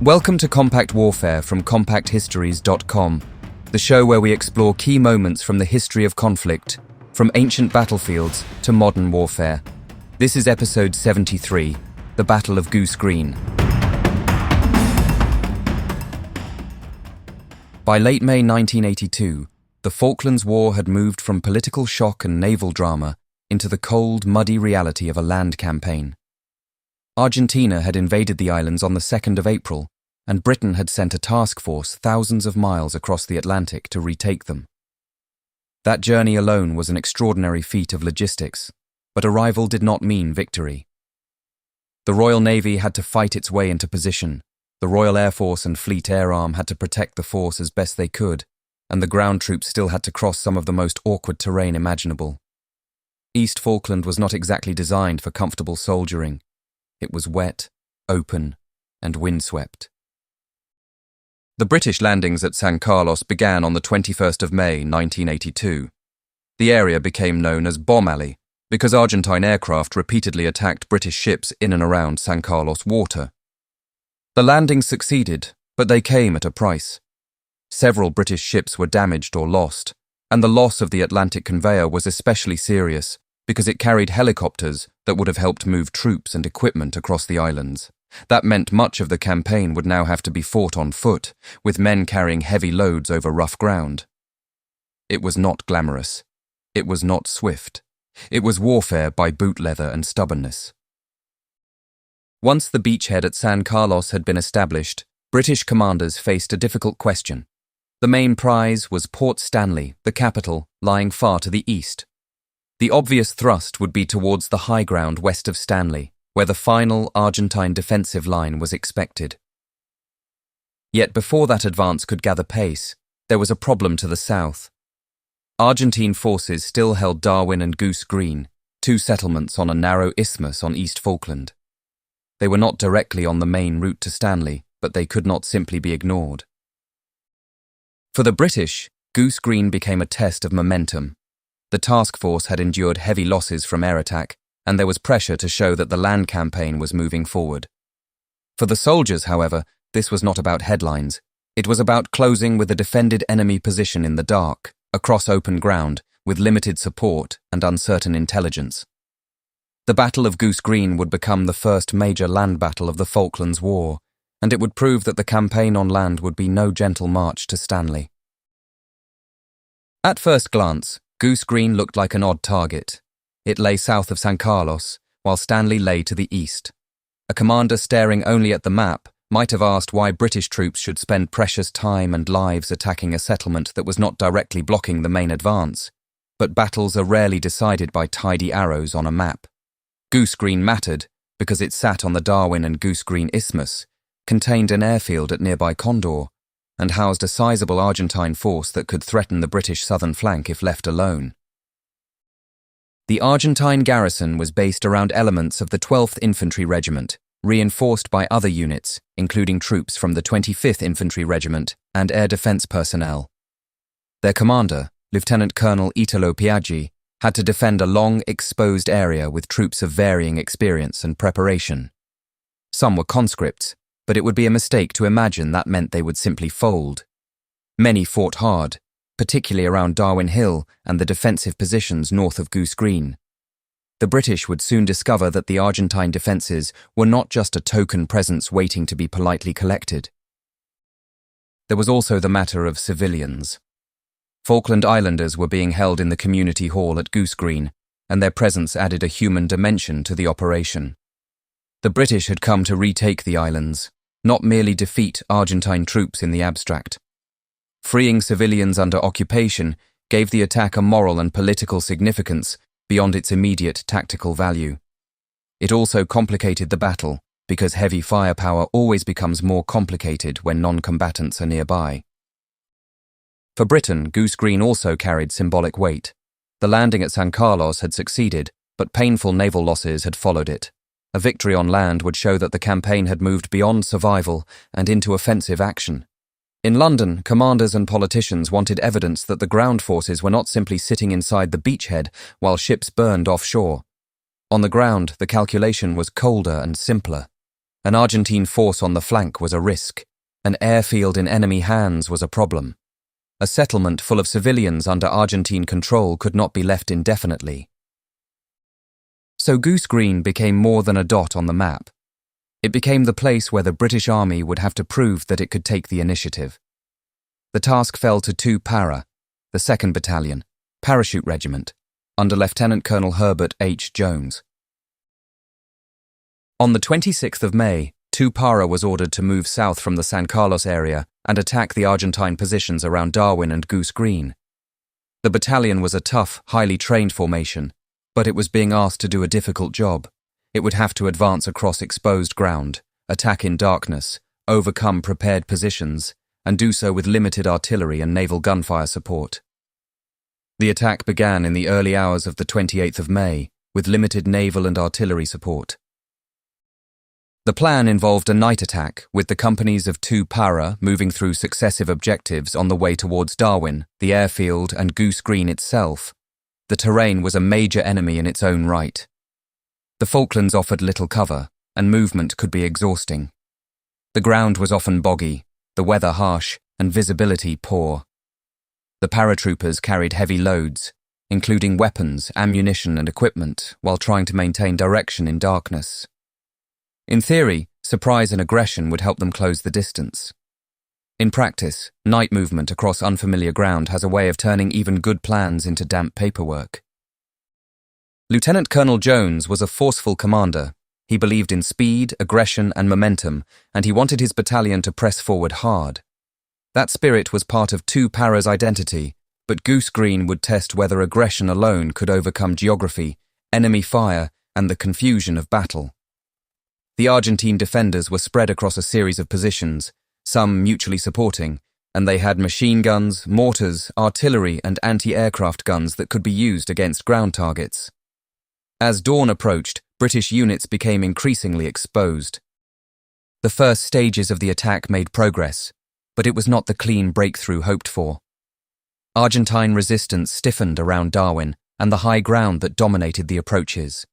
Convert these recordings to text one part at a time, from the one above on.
Welcome to Compact Warfare from CompactHistories.com, the show where we explore key moments from the history of conflict, from ancient battlefields to modern warfare. This is episode 73, the Battle of Goose Green. By late May 1982, the Falklands War had moved from political shock and naval drama into the cold, muddy reality of a land campaign. Argentina had invaded the islands on the 2nd of April, and Britain had sent a task force thousands of miles across the Atlantic to retake them. That journey alone was an extraordinary feat of logistics, but arrival did not mean victory. The Royal Navy had to fight its way into position, the Royal Air Force and Fleet Air Arm had to protect the force as best they could, and the ground troops still had to cross some of the most awkward terrain imaginable. East Falkland was not exactly designed for comfortable soldiering. It was wet, open, and windswept. The British landings at San Carlos began on the 21st of May 1982. The area became known as Bomb Alley because Argentine aircraft repeatedly attacked British ships in and around San Carlos water. The landings succeeded, but they came at a price. Several British ships were damaged or lost, and the loss of the Atlantic conveyor was especially serious because it carried helicopters that would have helped move troops and equipment across the islands. That meant much of the campaign would now have to be fought on foot, with men carrying heavy loads over rough ground. It was not glamorous. It was not swift. It was warfare by boot leather and stubbornness. Once the beachhead at San Carlos had been established, British commanders faced a difficult question. The main prize was Port Stanley, the capital, lying far to the east. The obvious thrust would be towards the high ground west of Stanley, where the final Argentine defensive line was expected. Yet before that advance could gather pace, there was a problem to the south. Argentine forces still held Darwin and Goose Green, two settlements on a narrow isthmus on East Falkland. They were not directly on the main route to Stanley, but they could not simply be ignored. For the British, Goose Green became a test of momentum. The task force had endured heavy losses from air attack, and there was pressure to show that the land campaign was moving forward. For the soldiers, however, this was not about headlines. It was about closing with a defended enemy position in the dark, across open ground, with limited support and uncertain intelligence. The Battle of Goose Green would become the first major land battle of the Falklands War, and it would prove that the campaign on land would be no gentle march to Stanley. At first glance, Goose Green looked like an odd target. It lay south of San Carlos, while Stanley lay to the east. A commander staring only at the map might have asked why British troops should spend precious time and lives attacking a settlement that was not directly blocking the main advance. But battles are rarely decided by tidy arrows on a map. Goose Green mattered because it sat on the Darwin and Goose Green Isthmus, contained an airfield at nearby Condor, and housed a sizable Argentine force that could threaten the British southern flank if left alone. The Argentine garrison was based around elements of the 12th Infantry Regiment, reinforced by other units, including troops from the 25th Infantry Regiment and air defense personnel. Their commander, Lieutenant Colonel Italo Piaggi, had to defend a long, exposed area with troops of varying experience and preparation. Some were conscripts, but it would be a mistake to imagine that meant they would simply fold. Many fought hard, particularly around Darwin Hill and the defensive positions north of Goose Green. The British would soon discover that the Argentine defences were not just a token presence waiting to be politely collected. There was also the matter of civilians. Falkland Islanders were being held in the community hall at Goose Green, and their presence added a human dimension to the operation. The British had come to retake the islands, not merely defeat Argentine troops in the abstract. Freeing civilians under occupation gave the attack a moral and political significance beyond its immediate tactical value. It also complicated the battle, because heavy firepower always becomes more complicated when non-combatants are nearby. For Britain, Goose Green also carried symbolic weight. The landing at San Carlos had succeeded, but painful naval losses had followed it. A victory on land would show that the campaign had moved beyond survival and into offensive action. In London, commanders and politicians wanted evidence that the ground forces were not simply sitting inside the beachhead while ships burned offshore. On the ground, the calculation was colder and simpler. An Argentine force on the flank was a risk. An airfield in enemy hands was a problem. A settlement full of civilians under Argentine control could not be left indefinitely. So Goose Green became more than a dot on the map. It became the place where the British Army would have to prove that it could take the initiative. The task fell to 2 Para, the 2nd Battalion, Parachute Regiment, under Lieutenant Colonel Herbert H. Jones. On the 26th of May, 2 Para was ordered to move south from the San Carlos area and attack the Argentine positions around Darwin and Goose Green. The battalion was a tough, highly trained formation, but it was being asked to do a difficult job. It would have to advance across exposed ground, attack in darkness, overcome prepared positions, and do so with limited artillery and naval gunfire support. The attack began in the early hours of the 28th of May, with limited naval and artillery support. The plan involved a night attack, with the companies of 2 Para moving through successive objectives on the way towards Darwin, the airfield, and Goose Green itself. The terrain was a major enemy in its own right. The Falklands offered little cover, and movement could be exhausting. The ground was often boggy, the weather harsh, and visibility poor. The paratroopers carried heavy loads, including weapons, ammunition, and equipment, while trying to maintain direction in darkness. In theory, surprise and aggression would help them close the distance. In practice, night movement across unfamiliar ground has a way of turning even good plans into damp paperwork. Lieutenant Colonel Jones was a forceful commander. He believed in speed, aggression, and momentum, and he wanted his battalion to press forward hard. That spirit was part of 2 Para's identity, but Goose Green would test whether aggression alone could overcome geography, enemy fire, and the confusion of battle. The Argentine defenders were spread across a series of positions, some mutually supporting, and they had machine guns, mortars, artillery, and anti-aircraft guns that could be used against ground targets. As dawn approached, British units became increasingly exposed. The first stages of the attack made progress, but it was not the clean breakthrough hoped for. Argentine resistance stiffened around Darwin and the high ground that dominated the approaches.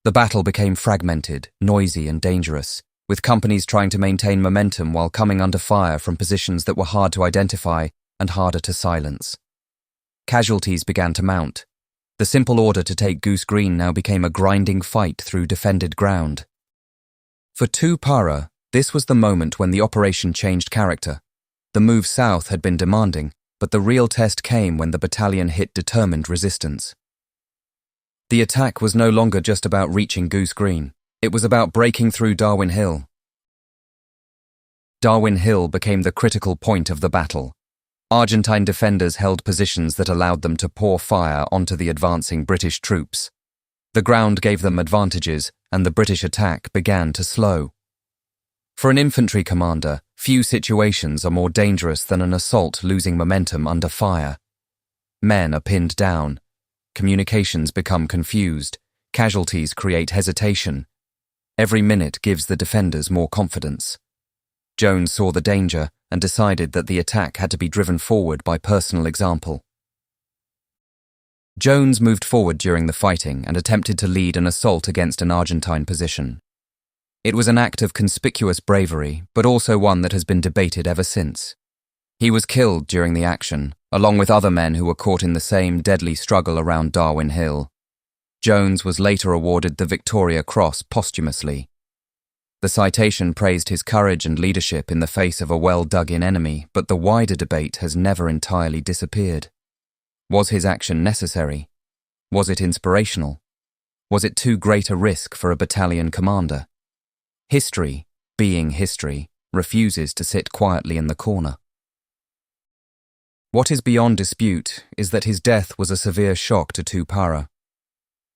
The battle became fragmented, noisy, and dangerous, with companies trying to maintain momentum while coming under fire from positions that were hard to identify and harder to silence. Casualties began to mount. The simple order to take Goose Green now became a grinding fight through defended ground. For 2 Para, this was the moment when the operation changed character. The move south had been demanding, but the real test came when the battalion hit determined resistance. The attack was no longer just about reaching Goose Green. It was about breaking through Darwin Hill. Darwin Hill became the critical point of the battle. Argentine defenders held positions that allowed them to pour fire onto the advancing British troops. The ground gave them advantages, and the British attack began to slow. For an infantry commander, few situations are more dangerous than an assault losing momentum under fire. Men are pinned down. Communications become confused. Casualties create hesitation. Every minute gives the defenders more confidence. Jones saw the danger and decided that the attack had to be driven forward by personal example. Jones moved forward during the fighting and attempted to lead an assault against an Argentine position. It was an act of conspicuous bravery, but also one that has been debated ever since. He was killed during the action, along with other men who were caught in the same deadly struggle around Darwin Hill. Jones was later awarded the Victoria Cross posthumously. The citation praised his courage and leadership in the face of a well-dug-in enemy, but the wider debate has never entirely disappeared. Was his action necessary? Was it inspirational? Was it too great a risk for a battalion commander? History, being history, refuses to sit quietly in the corner. What is beyond dispute is that his death was a severe shock to 2 Para.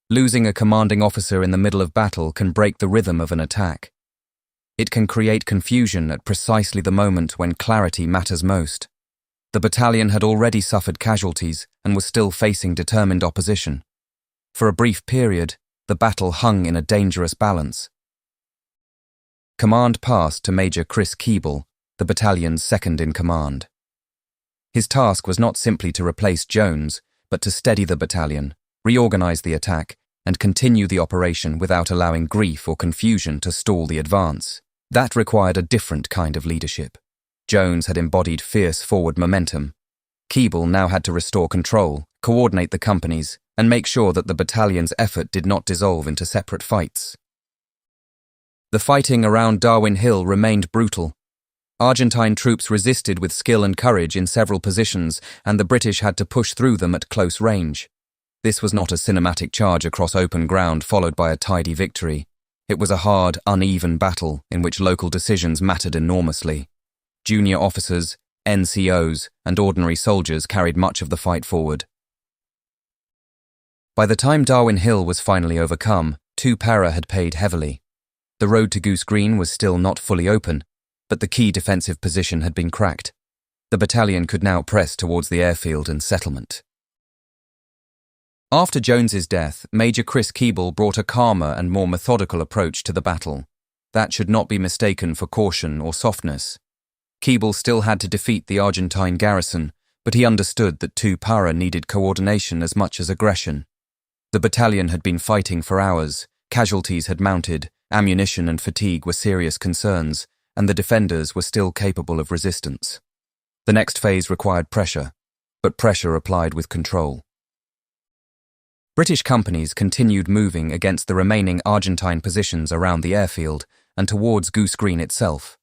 Losing a commanding officer in the middle of battle can break the rhythm of an attack. It can create confusion at precisely the moment when clarity matters most. The battalion had already suffered casualties and was still facing determined opposition. For a brief period, the battle hung in a dangerous balance. Command passed to Major Chris Keeble, the battalion's second-in-command. His task was not simply to replace Jones, but to steady the battalion, reorganize the attack, and continue the operation without allowing grief or confusion to stall the advance. That required a different kind of leadership. Jones had embodied fierce forward momentum. Keeble now had to restore control, coordinate the companies, and make sure that the battalion's effort did not dissolve into separate fights. The fighting around Darwin Hill remained brutal. Argentine troops resisted with skill and courage in several positions, and the British had to push through them at close range. This was not a cinematic charge across open ground followed by a tidy victory. It was a hard, uneven battle in which local decisions mattered enormously. Junior officers, NCOs, and ordinary soldiers carried much of the fight forward. By the time Darwin Hill was finally overcome, 2 Para had paid heavily. The road to Goose Green was still not fully open, but the key defensive position had been cracked. The battalion could now press towards the airfield and settlement. After Jones's death, Major Chris Keeble brought a calmer and more methodical approach to the battle. That should not be mistaken for caution or softness. Keeble still had to defeat the Argentine garrison, but he understood that 2 Para needed coordination as much as aggression. The battalion had been fighting for hours, casualties had mounted, ammunition and fatigue were serious concerns, and the defenders were still capable of resistance. The next phase required pressure, but pressure applied with control. British companies continued moving against the remaining Argentine positions around the airfield and towards Goose Green itself.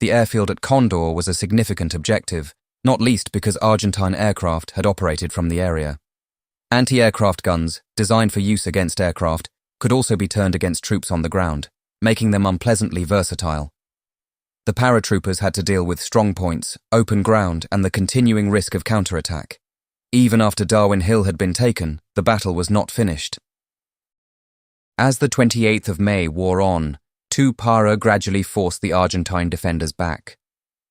The airfield at Condor was a significant objective, not least because Argentine aircraft had operated from the area. Anti-aircraft guns, designed for use against aircraft, could also be turned against troops on the ground, making them unpleasantly versatile. The paratroopers had to deal with strong points, open ground, and the continuing risk of counterattack. Even after Darwin Hill had been taken, the battle was not finished. As the 28th of May wore on, 2 Para gradually forced the Argentine defenders back.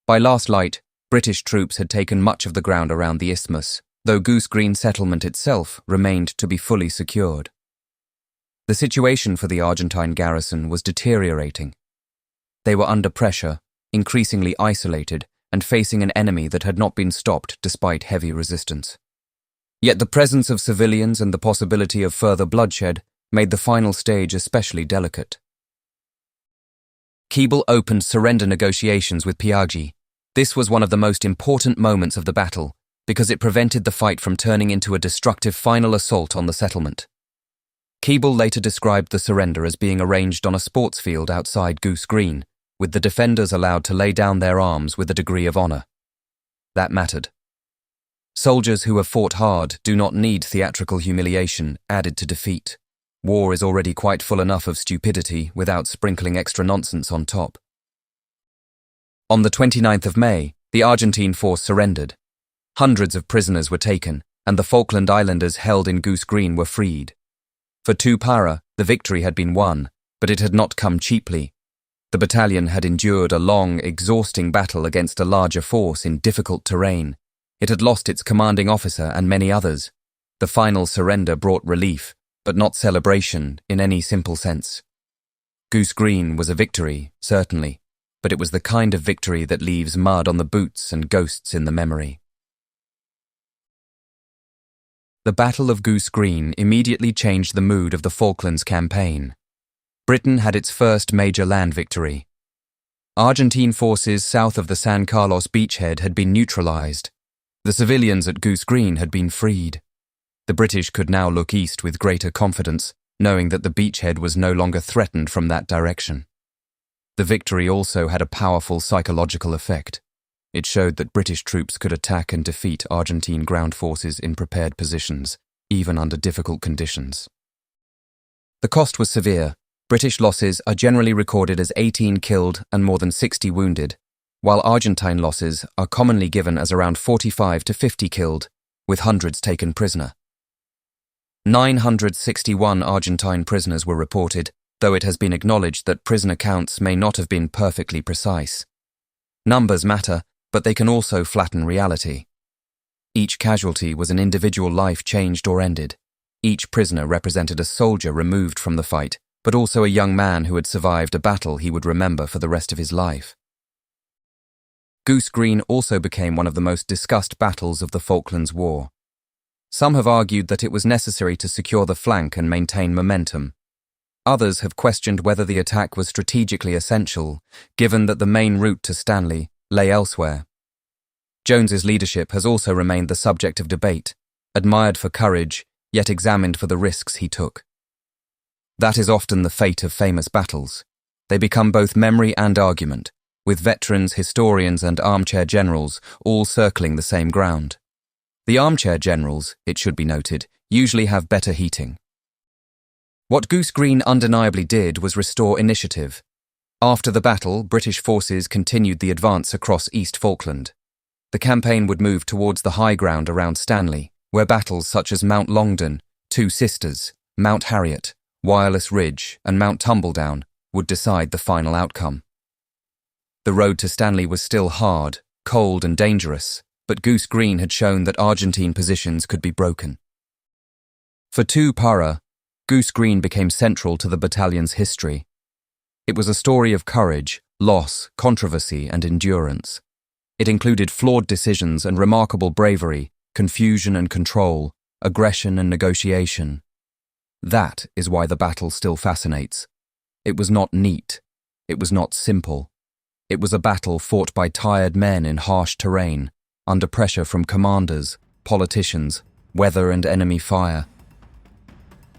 By last light, British troops had taken much of the ground around the isthmus, though Goose Green settlement itself remained to be fully secured. The situation for the Argentine garrison was deteriorating. They were under pressure, increasingly isolated, and facing an enemy that had not been stopped despite heavy resistance. Yet the presence of civilians and the possibility of further bloodshed made the final stage especially delicate. Keeble opened surrender negotiations with Piaggi. This was one of the most important moments of the battle, because it prevented the fight from turning into a destructive final assault on the settlement. Keeble later described the surrender as being arranged on a sports field outside Goose Green, with the defenders allowed to lay down their arms with a degree of honor. That mattered. Soldiers who have fought hard do not need theatrical humiliation added to defeat. War is already quite full enough of stupidity without sprinkling extra nonsense on top. On the 29th of May, the Argentine force surrendered. Hundreds of prisoners were taken, and the Falkland Islanders held in Goose Green were freed. For 2 Para, the victory had been won, but it had not come cheaply. The battalion had endured a long, exhausting battle against a larger force in difficult terrain. It had lost its commanding officer and many others. The final surrender brought relief, but not celebration in any simple sense. Goose Green was a victory, certainly, but it was the kind of victory that leaves mud on the boots and ghosts in the memory. The Battle of Goose Green immediately changed the mood of the Falklands campaign. Britain had its first major land victory. Argentine forces south of the San Carlos beachhead had been neutralized. The civilians at Goose Green had been freed. The British could now look east with greater confidence, knowing that the beachhead was no longer threatened from that direction. The victory also had a powerful psychological effect. It showed that British troops could attack and defeat Argentine ground forces in prepared positions, even under difficult conditions. The cost was severe. British losses are generally recorded as 18 killed and more than 60 wounded, while Argentine losses are commonly given as around 45 to 50 killed, with hundreds taken prisoner. 961 Argentine prisoners were reported, though it has been acknowledged that prisoner counts may not have been perfectly precise. Numbers matter, but they can also flatten reality. Each casualty was an individual life changed or ended. Each prisoner represented a soldier removed from the fight, but also a young man who had survived a battle he would remember for the rest of his life. Goose Green also became one of the most discussed battles of the Falklands War. Some have argued that it was necessary to secure the flank and maintain momentum. Others have questioned whether the attack was strategically essential, given that the main route to Stanley lay elsewhere. Jones's leadership has also remained the subject of debate, admired for courage, yet examined for the risks he took. That is often the fate of famous battles. They become both memory and argument, with veterans, historians, and armchair generals all circling the same ground. The armchair generals, it should be noted, usually have better heating. What Goose Green undeniably did was restore initiative. After the battle, British forces continued the advance across East Falkland. The campaign would move towards the high ground around Stanley, where battles such as Mount Longdon, Two Sisters, Mount Harriet, Wireless Ridge, and Mount Tumbledown would decide the final outcome. The road to Stanley was still hard, cold, and dangerous, but Goose Green had shown that Argentine positions could be broken. For two para, Goose Green became central to the battalion's history. It was a story of courage, loss, controversy, and endurance. It included flawed decisions and remarkable bravery, confusion and control, aggression and negotiation. That is why the battle still fascinates. It was not neat. It was not simple. It was a battle fought by tired men in harsh terrain, under pressure from commanders, politicians, weather and enemy fire.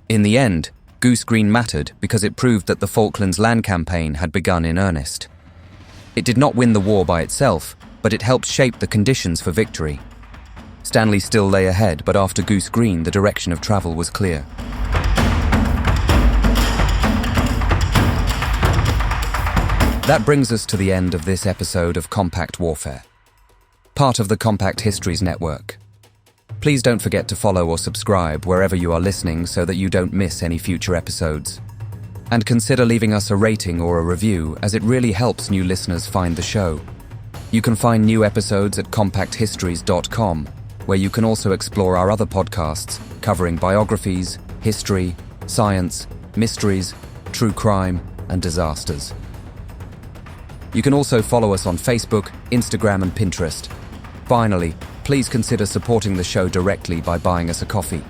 In the end, Goose Green mattered because it proved that the Falklands land campaign had begun in earnest. It did not win the war by itself, but it helped shape the conditions for victory. Stanley still lay ahead, but after Goose Green, the direction of travel was clear. That brings us to the end of this episode of Compact Warfare, part of the Compact Histories Network. Please don't forget to follow or subscribe wherever you are listening so that you don't miss any future episodes. And consider leaving us a rating or a review, as it really helps new listeners find the show. You can find new episodes at compacthistories.com, where you can also explore our other podcasts covering biographies, history, science, mysteries, true crime, and disasters. You can also follow us on Facebook, Instagram, and Pinterest. Finally, please consider supporting the show directly by buying us a coffee.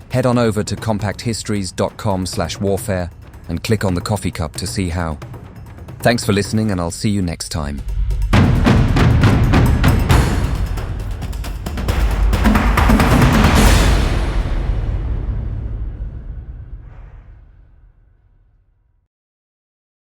Head on over to compacthistories.com/warfare and click on the coffee cup to see how. Thanks for listening, and I'll see you next time.